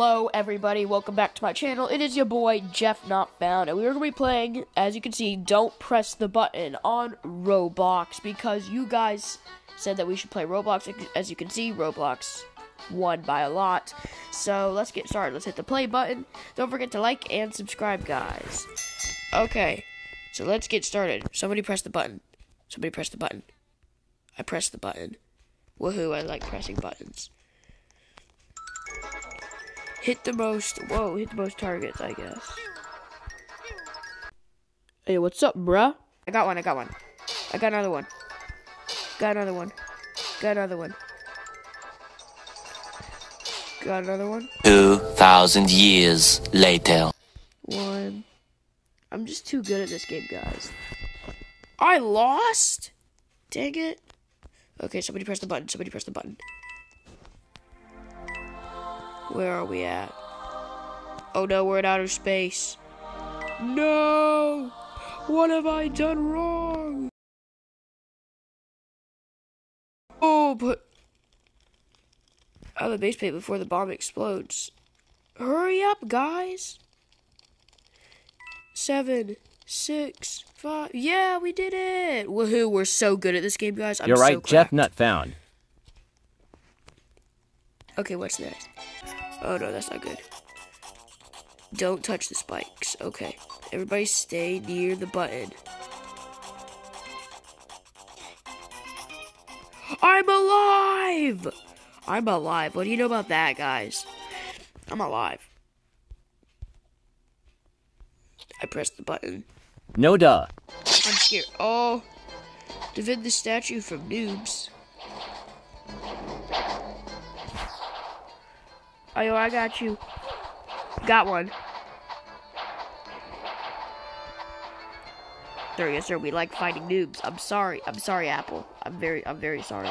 Hello everybody, welcome back to my channel. It is your boy Jeff Not Found, and we are going to be playing, as you can see, Don't Press the Button on Roblox, because you guys said that we should play Roblox. As you can see, Roblox won by a lot. So let's get started. Let's hit the play button. Don't forget to like and subscribe, guys. Okay, so let's get started. Somebody press the button. Somebody press the button. I pressed the button. Woohoo, I like pressing buttons. Hit the most targets, I guess. Hey, what's up, bruh? I got one. I got another one. Got another one. 2,000 years later. One. I'm just too good at this game, guys. I lost? Dang it. Okay, somebody press the button. Where are we at? Oh no, we're in outer space. No! What have I done wrong? Oh, but I have a base plate before the bomb explodes. Hurry up, guys. 7, 6, 5. Yeah, we did it. Woohoo, we're so good at this game, guys. You're right, Jeff Not Found. Okay, what's next? Oh no, that's not good. Don't touch the spikes. Okay. Everybody stay near the button. I'm alive! I'm alive. What do you know about that, guys? I'm alive. I pressed the button. No duh. I'm scared. Oh. Defend the statue from noobs. Oh, I got you. Got one. Sir, yes, sir. We like fighting noobs. I'm sorry, Apple. I'm very sorry.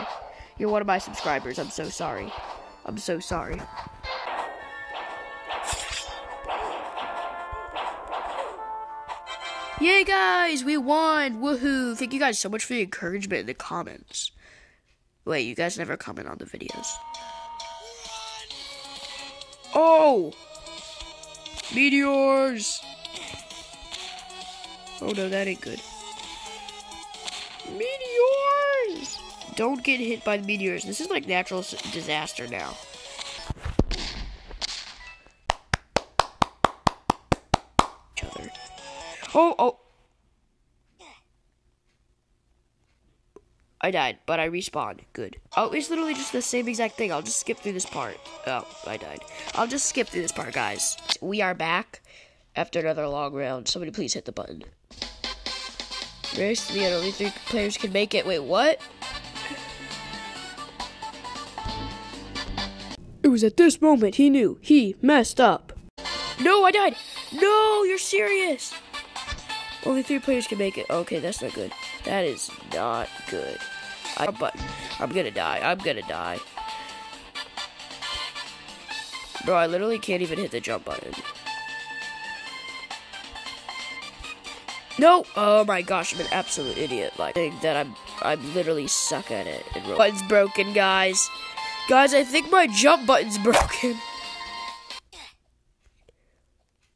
You're one of my subscribers. I'm so sorry. Yay, guys! We won! Woohoo! Thank you guys so much for the encouragement in the comments. Wait, you guys never comment on the videos. Oh! Meteors! Oh no, that ain't good. Meteors! Don't get hit by the meteors. This is like natural disaster now. Each other. Oh! I died, but I respawned. Good. Oh, it's literally just the same exact thing. I'll just skip through this part. Oh, I died. I'll just skip through this part, guys. We are back after another long round. Somebody please hit the button. Race to the end. Only 3 players can make it. Wait, what? It was at this moment he knew he messed up. No, I died. No, you're serious. Only 3 players can make it. Okay, that's not good. That is not good. But I'm gonna die. Bro, I literally can't even hit the jump button. No! Oh my gosh, I'm an absolute idiot. Like, I think that I'm literally suck at it. And button's broken, guys. Guys, I think my jump button's broken.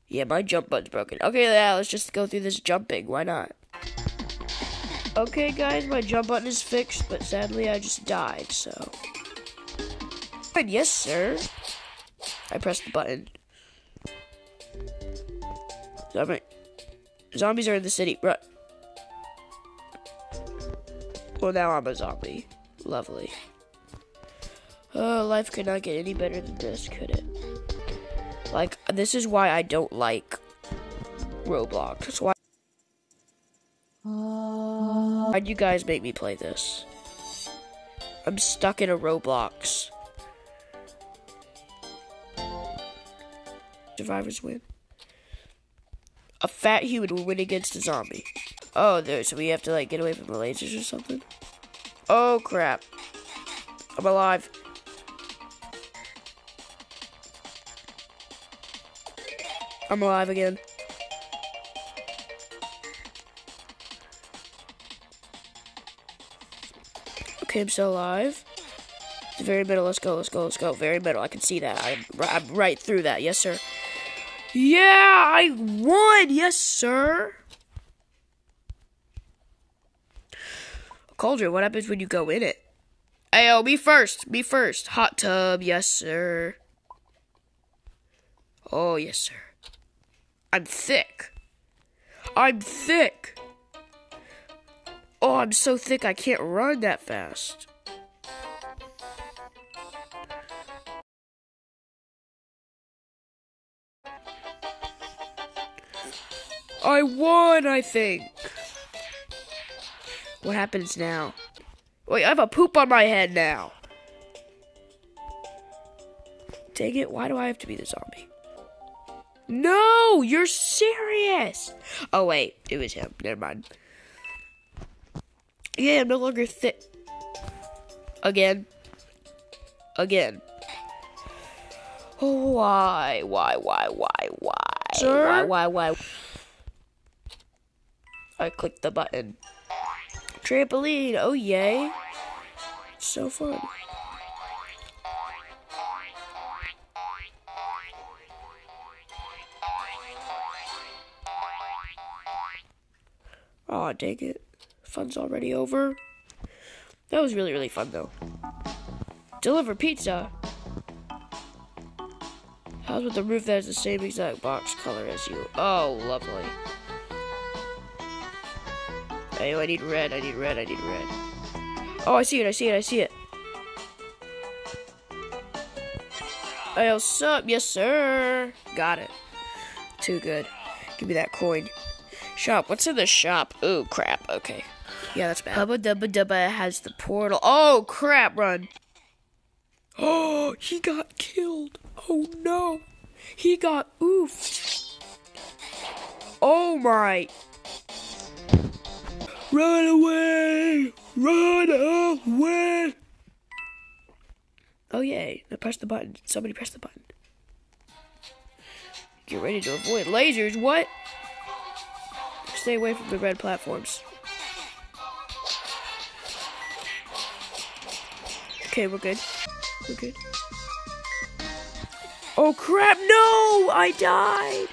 Yeah, my jump button's broken. Okay, yeah, let's just go through this jumping. Why not? Okay, guys, my jump button is fixed, but sadly I just died, so. And yes, sir. I pressed the button. Zombies are in the city. Right. Well, now I'm a zombie. Lovely. Oh, life could not get any better than this, could it? Like, this is why I don't like Roblox. That's why. Why'd you guys make me play this? I'm stuck in a Roblox. Survivors win. A fat human will win against a zombie. Oh, so we have to, like, get away from the lasers or something? Oh, crap. I'm alive. I'm alive again. Okay, I'm still alive. The very middle. Let's go. Very middle. I can see that. I'm right through that. Yes, sir. Yeah, I won. Yes, sir. Cauldron, what happens when you go in it? Ayo, me first. Hot tub, yes, sir. Oh, yes, sir. I'm thick. Oh, I'm so thick I can't run that fast. I won, I think. What happens now? Wait, I have a poop on my head now. Dang it, why do I have to be the zombie? No, you're serious. Oh, wait, it was him. Never mind. Yeah, I'm no longer thick. Again. Oh, why? Sir? Why? I clicked the button. Trampoline, oh yay. So fun. Aw, dang it. Fun's already over. That was really, really fun, though. Deliver pizza. How's with the roof that has the same exact box color as you? Oh, lovely. Hey, I need red. Oh, I see it. Hey, what's up? Yes, sir. Got it. Too good. Give me that coin. Shop. What's in the shop? Oh, crap. Okay. Yeah, that's bad. Hubba Dubba Dubba has the portal. Oh, crap. Run. Oh, he got killed. Oh, no. He got oofed. Oh, my. Run away! Oh, yay. Now press the button. Somebody press the button. Get ready to avoid lasers. What? Stay away from the red platforms. Okay, we're good. Oh, crap. No! I died.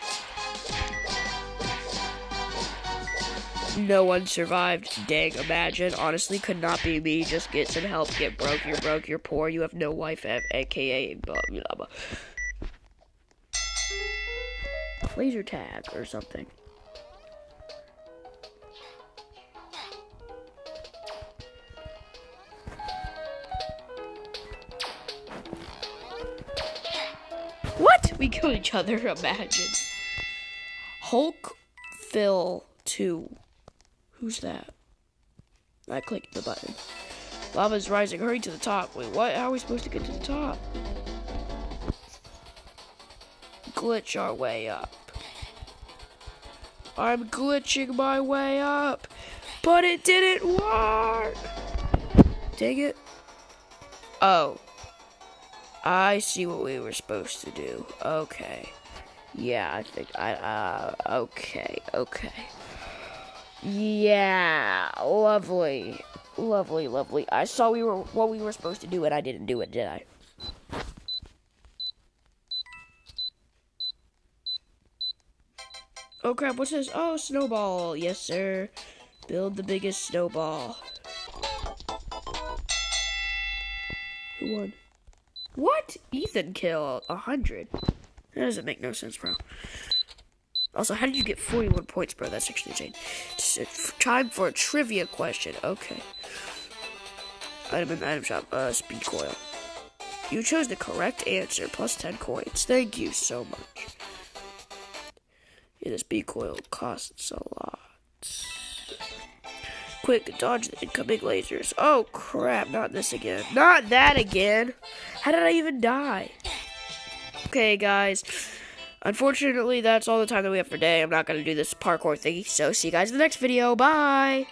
No one survived. Dang, imagine. Honestly, could not be me. Just get some help. Get broke. You're broke. You're poor. You have no wife. AKA blah, blah, blah. Laser tag or something. What? We killed each other. Imagine. Hulk Phil 2. Who's that? I clicked the button. Lava's rising. Hurry to the top. Wait, what? How are we supposed to get to the top? Glitch our way up. I'm glitching my way up. But it didn't work. Dang it. Oh. I see what we were supposed to do. Okay. Yeah, I think okay. Yeah, lovely. I saw what we were supposed to do, and I didn't do it, did I? Oh crap, what's this? Oh, snowball. Yes, sir. Build the biggest snowball. Who won? What? Ethan killed 100. That doesn't make no sense, bro. Also, how did you get 41 points, bro? That's actually insane. It's time for a trivia question. Okay. Item in the item shop. Speed coil. You chose the correct answer. Plus 10 coins. Thank you so much. Yeah, the speed coil costs a lot. Quick, dodge the incoming lasers. Oh, crap. Not this again. Not that again. How did I even die? Okay, guys. Unfortunately, that's all the time that we have for today. I'm not going to do this parkour thingy. So, see you guys in the next video. Bye.